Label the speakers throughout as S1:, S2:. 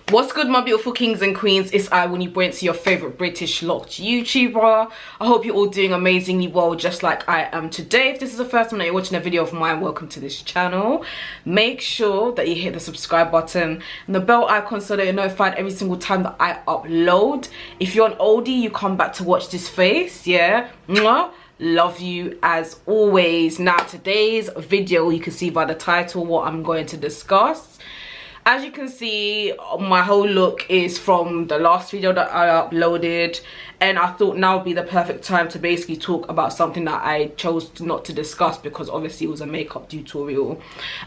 S1: What's good, my beautiful kings and queens? It's I, Winnie Buoyancy, your favorite British locked YouTuber. I hope you're all doing amazingly well, just like I am today. If this is the first time that you're watching a video of mine, welcome to this channel. Make sure that you hit the subscribe button and the bell icon so that you're notified every single time that I upload. If you're an oldie, you come back to watch this face, yeah? Mwah. Love you as always. Now, today's video, you can see by the title what I'm going to discuss. As you can see, my whole look is from the last video that I uploaded, and I thought now would be the perfect time to basically talk about something that I chose not to discuss because obviously it was a makeup tutorial,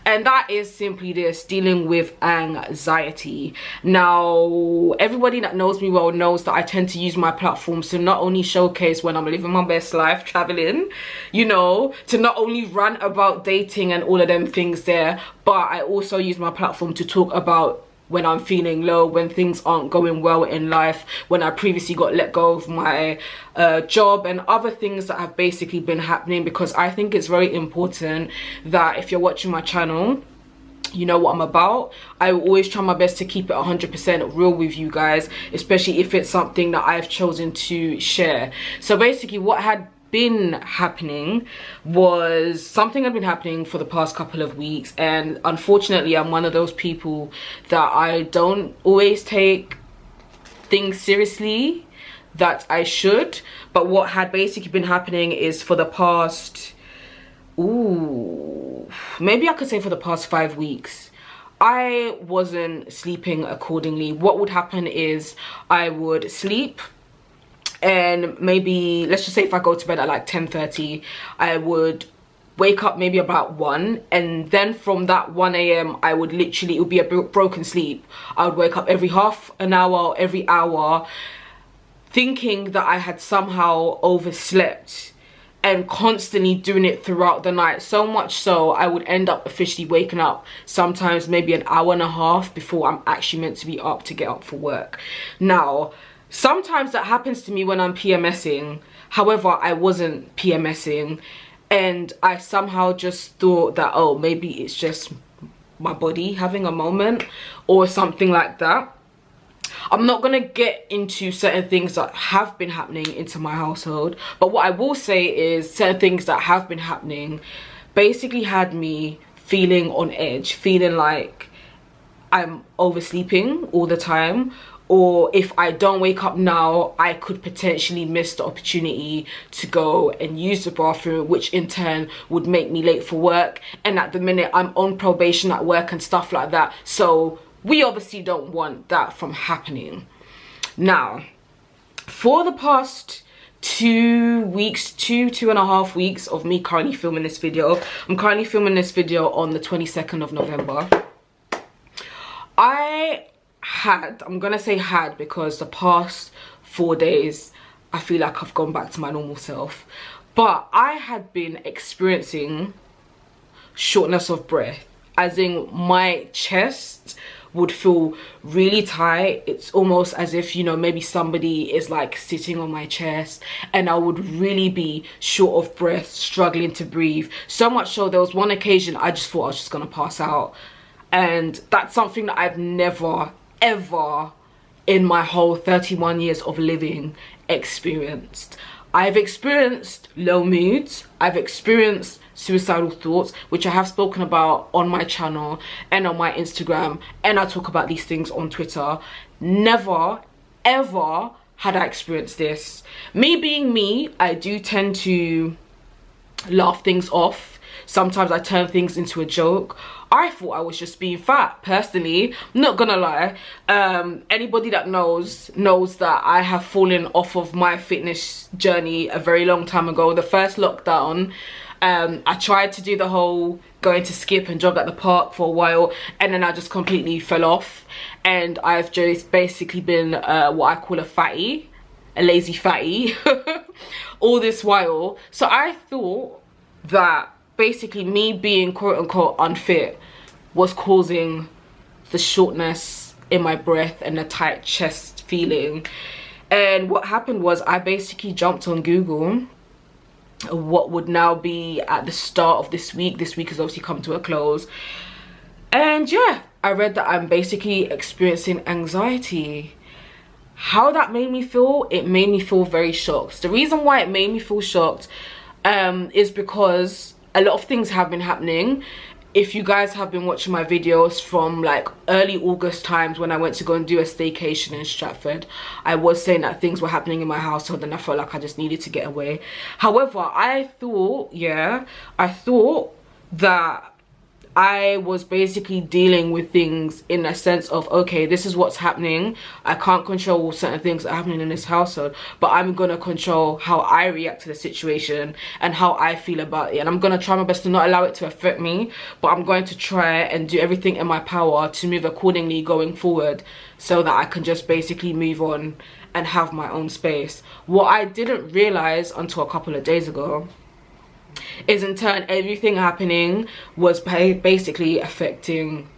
S1: and that is simply this: dealing with anxiety. Now, everybody that knows me well knows that I tend to use my platforms to not only showcase when I'm living my best life, traveling, you know, to not only rant about dating and all of them things there, but I also use my platform to talk about when I'm feeling low, when things aren't going well in life, when I previously got let go of my job and other things that have basically been happening, because I think it's very important that if you're watching my channel, you know what I'm about. I always try my best to keep it 100% real with you guys, especially if it's something that I've chosen to share. So basically what had been happening was something had been happening for the past couple of weeks, and unfortunately I'm one of those people that I don't always take things seriously that I should. But what had basically been happening is for the past maybe I could say for the past 5 weeks, I wasn't sleeping accordingly. What would happen is I would sleep, and maybe let's just say if I go to bed at like 10:30, I would wake up maybe about 1, and then from that 1 a.m. I would literally, it would be a broken sleep. I would wake up every half an hour, every hour, thinking that I had somehow overslept, and constantly doing it throughout the night. So much so I would end up officially waking up sometimes maybe an hour and a half before I'm actually meant to be up to get up for work. Now, sometimes that happens to me when I'm PMSing. However, I wasn't PMSing, and I somehow just thought that, oh, maybe it's just my body having a moment or something like that. I'm not gonna get into certain things that have been happening into my household, but what I will say is certain things that have been happening basically had me feeling on edge, feeling like I'm oversleeping all the time, or if I don't wake up now, I could potentially miss the opportunity to go and use the bathroom, which in turn would make me late for work. And at the minute, I'm on probation at work and stuff like that. So we obviously don't want that from happening. Now, for the past 2 weeks, two and a half weeks of me currently filming this video, I'm currently filming this video on the 22nd of November. I'm gonna say had, because the past 4 days I feel like I've gone back to my normal self, but I had been experiencing shortness of breath, as in my chest would feel really tight. It's almost as if, you know, maybe somebody is like sitting on my chest, and I would really be short of breath, struggling to breathe. So much so there was one occasion I just thought I was just gonna pass out. And that's something that I've never ever in my whole 31 years of living experienced. I've experienced low moods, I've experienced suicidal thoughts, which I have spoken about on my channel and on my Instagram, and I talk about these things on Twitter. Never ever had I experienced this. Me being me, I do tend to laugh things off. Sometimes I turn things into a joke. I thought I was just being fat, personally, not gonna lie. Anybody that knows that I have fallen off of my fitness journey a very long time ago. The first lockdown, I tried to do the whole going to skip and jog at the park for a while, and then I just completely fell off, and I've just basically been what I call a fatty, a lazy fatty all this while. So I thought that basically me being quote-unquote unfit was causing the shortness in my breath and the tight chest feeling. And what happened was I basically jumped on Google what would now be at the start of this week. This week has obviously come to a close, and yeah, I read that I'm basically experiencing anxiety. How that made me feel, it made me feel very shocked. The reason why it made me feel shocked is because a lot of things have been happening. If you guys have been watching my videos from like early August times when I went to go and do a staycation in Stratford, I was saying that things were happening in my household and I felt like I just needed to get away. However, I thought that I was basically dealing with things in a sense of, okay, this is what's happening. I can't control certain things that are happening in this household, but I'm gonna control how I react to the situation and how I feel about it. And I'm gonna try my best to not allow it to affect me, but I'm going to try and do everything in my power to move accordingly going forward so that I can just basically move on and have my own space. What I didn't realize until a couple of days ago is in turn everything happening was basically affecting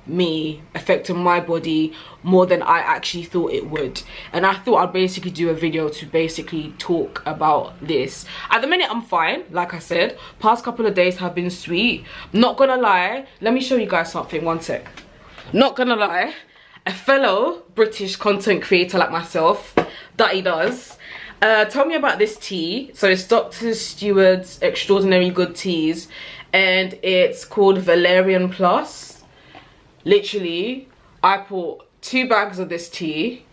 S1: me, affecting my body more than I actually thought it would. And I thought I'd basically do a video to basically talk about this. At the minute I'm fine, like I said. Past couple of days have been sweet. Not gonna lie, let me show you guys something, one sec. Not gonna lie, a fellow British content creator like myself, that he does, tell me about this tea. So it's Dr. Stuarts Extraordinary Good Teas, and it's called Valerian Plus. Literally, I put 2 bags of this tea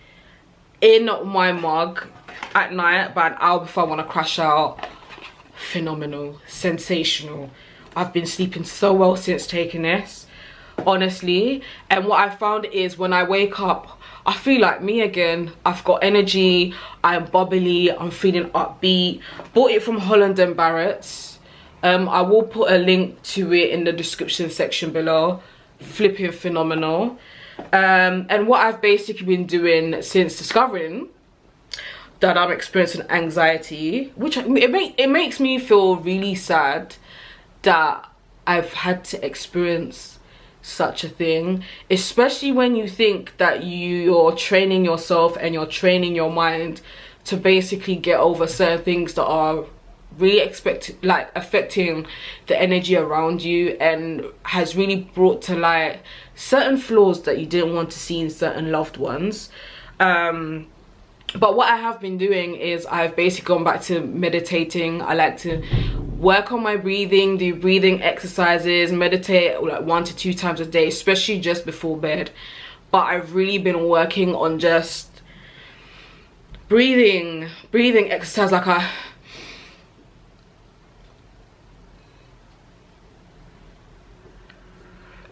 S1: in my mug at night about an hour before I want to crash out. Phenomenal, sensational. I've been sleeping so well since taking this, honestly. And what I found is when I wake up, I feel like me again. I've got energy, I'm bubbly, I'm feeling upbeat. Bought it from Holland & Barrett's. I will put a link to it in the description section below. Flipping phenomenal. And what I've basically been doing since discovering that I'm experiencing anxiety, which it makes me feel really sad that I've had to experience such a thing, especially when you think that you're training yourself and you're training your mind to basically get over certain things that are really affecting the energy around you, and has really brought to light certain flaws that you didn't want to see in certain loved ones. But what I have been doing is I've basically gone back to meditating. I like to work on my breathing, do breathing exercises, meditate like 1 to 2 times a day, especially just before bed. But I've really been working on just breathing exercise. Like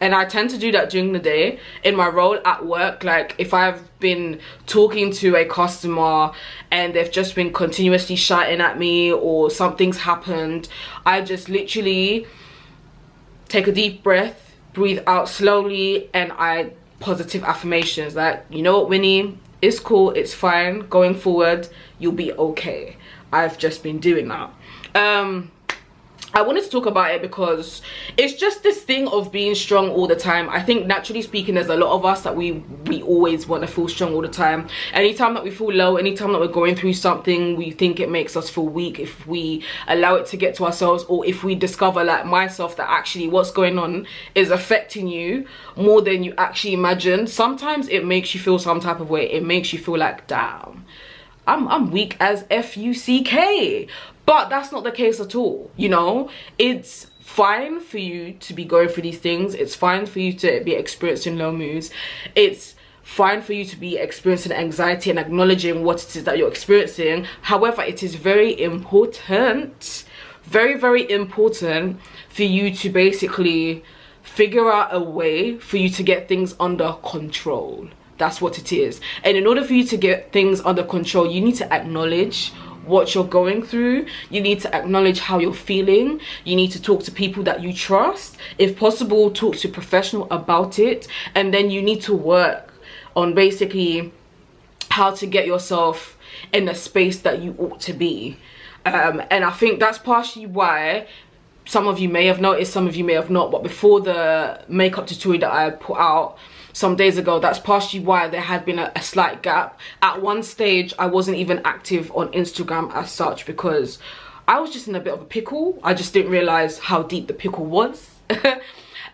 S1: and I tend to do that during the day in my role at work. Like if I've been talking to a customer and they've just been continuously shouting at me or something's happened, I just literally take a deep breath, breathe out slowly, and I positive affirmations like, you know what, Winnie, it's cool, it's fine, going forward you'll be okay. I've just been doing that. I wanted to talk about it because it's just this thing of being strong all the time. I think naturally speaking, there's a lot of us that we always want to feel strong all the time. Anytime that we feel low, anytime that we're going through something, we think it makes us feel weak if we allow it to get to ourselves, or if we discover, like myself, that actually what's going on is affecting you more than you actually imagine. Sometimes it makes you feel some type of way. It makes you feel like, damn, I'm weak as F-U-C-K. But that's not the case at all, you know. It's fine for you to be going through these things. It's fine for you to be experiencing low moods. It's fine for you to be experiencing anxiety and acknowledging what it is that you're experiencing. However, it is very important, very, very important for you to basically figure out a way for you to get things under control. That's what it is. And in order for you to get things under control, you need to acknowledge what you're going through. You need to acknowledge how you're feeling. You need to talk to people that you trust. If possible, talk to a professional about it. And then you need to work on basically how to get yourself in the space that you ought to be. And I think that's partially why some of you may have noticed, some of you may have not, but before the makeup tutorial that I put out some days ago, that's partially why there had been a slight gap. At one stage, I wasn't even active on Instagram as such because I was just in a bit of a pickle. I just didn't realize how deep the pickle was.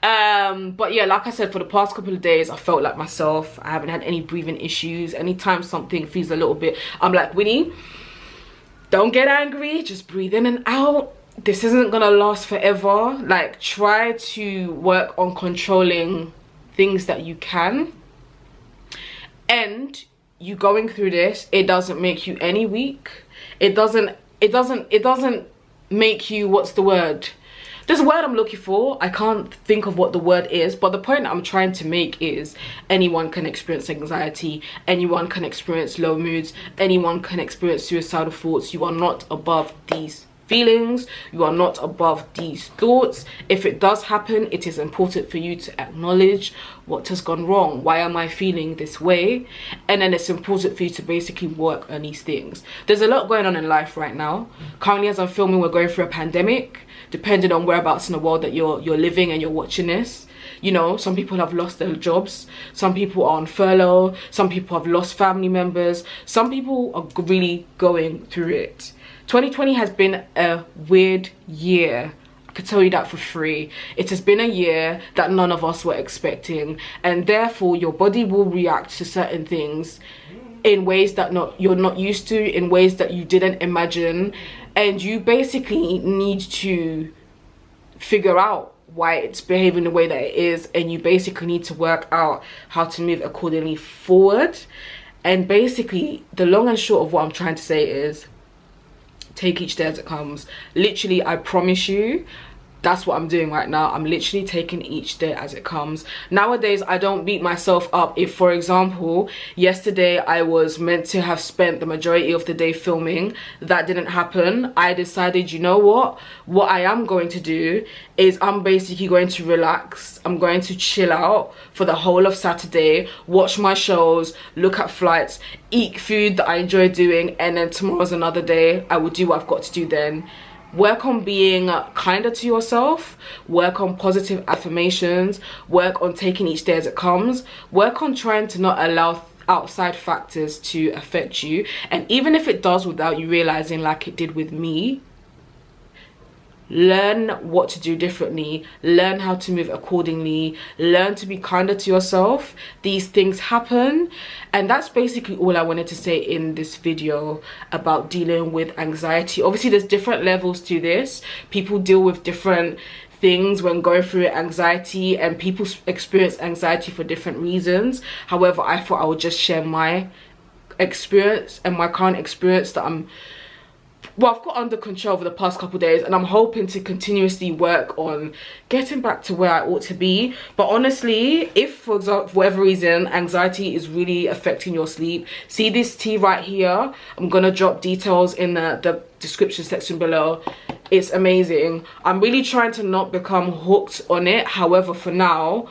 S1: But yeah, like I said, for the past couple of days I felt like myself. I haven't had any breathing issues. Anytime something feels a little bit, I'm like, Winnie, don't get angry, just breathe in and out. This isn't gonna last forever. Like, try to work on controlling things that you can. And you going through this, it doesn't make you any weak. It doesn't make you, what's the word? There's a word I'm looking for. I can't think of what the word is, but the point I'm trying to make is anyone can experience anxiety, anyone can experience low moods, anyone can experience suicidal thoughts. You are not above these feelings, you are not above these thoughts. If it does happen, it is important for you to acknowledge what has gone wrong. Why am I feeling this way? And then it's important for you to basically work on these things. There's a lot going on in life right now. Currently, as I'm filming, we're going through a pandemic. Depending on whereabouts in the world that you're living and you're watching this, you know, some people have lost their jobs, some people are on furlough, some people have lost family members, some people are really going through it. 2020 has been a weird year. I could tell you that for free. It has been a year that none of us were expecting, and therefore your body will react to certain things in ways that you're not used to, in ways that you didn't imagine, and you basically need to figure out why it's behaving the way that it is, and you basically need to work out how to move accordingly forward. And basically the long and short of what I'm trying to say is, take each day as it comes. Literally, I promise you, that's what I'm doing right now. I'm literally taking each day as it comes. Nowadays, I don't beat myself up if, for example, yesterday I was meant to have spent the majority of the day filming. That didn't happen. I decided, you know what I am going to do is I'm basically going to relax. I'm going to chill out for the whole of Saturday, watch my shows, look at flights, eat food that I enjoy doing, and then tomorrow's another day. I will do what I've got to do then. Work on being kinder to yourself, work on positive affirmations, work on taking each day as it comes, work on trying to not allow outside factors to affect you. And even if it does without you realizing, like it did with me, learn what to do differently, learn how to move accordingly, learn to be kinder to yourself. These things happen, and that's basically all I wanted to say in this video about dealing with anxiety. Obviously there's different levels to this. People deal with different things when going through anxiety, and people experience anxiety for different reasons. However, I thought I would just share my experience and my current experience that I've got under control over the past couple of days, and I'm hoping to continuously work on getting back to where I ought to be. But honestly, if for example, for whatever reason, anxiety is really affecting your sleep, see this tea right here. I'm gonna drop details in the description section below. It's amazing. I'm really trying to not become hooked on it. However, for now,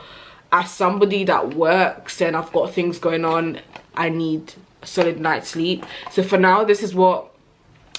S1: as somebody that works and I've got things going on, I need a solid night's sleep. So for now, this is what,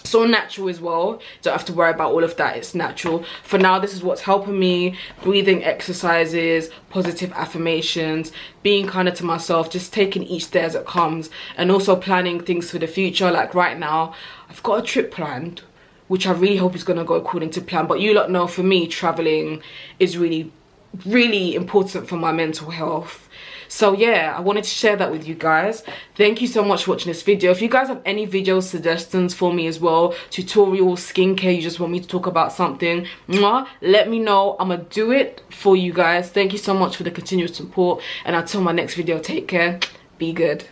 S1: so natural as well, don't have to worry about all of that, it's natural. For now, this is what's helping me: breathing exercises, positive affirmations, being kinder to myself, just taking each day as it comes, and also planning things for the future. Like right now, I've got a trip planned, which I really hope is going to go according to plan. But you lot know, for me, traveling is really important for my mental health. So yeah, I wanted to share that with you guys. Thank you so much for watching this video. If you guys have any video suggestions for me as well, tutorials, skincare, you just want me to talk about something, let me know. I'm gonna do it for you guys. Thank you so much for the continuous support, and until my next video, take care, be good.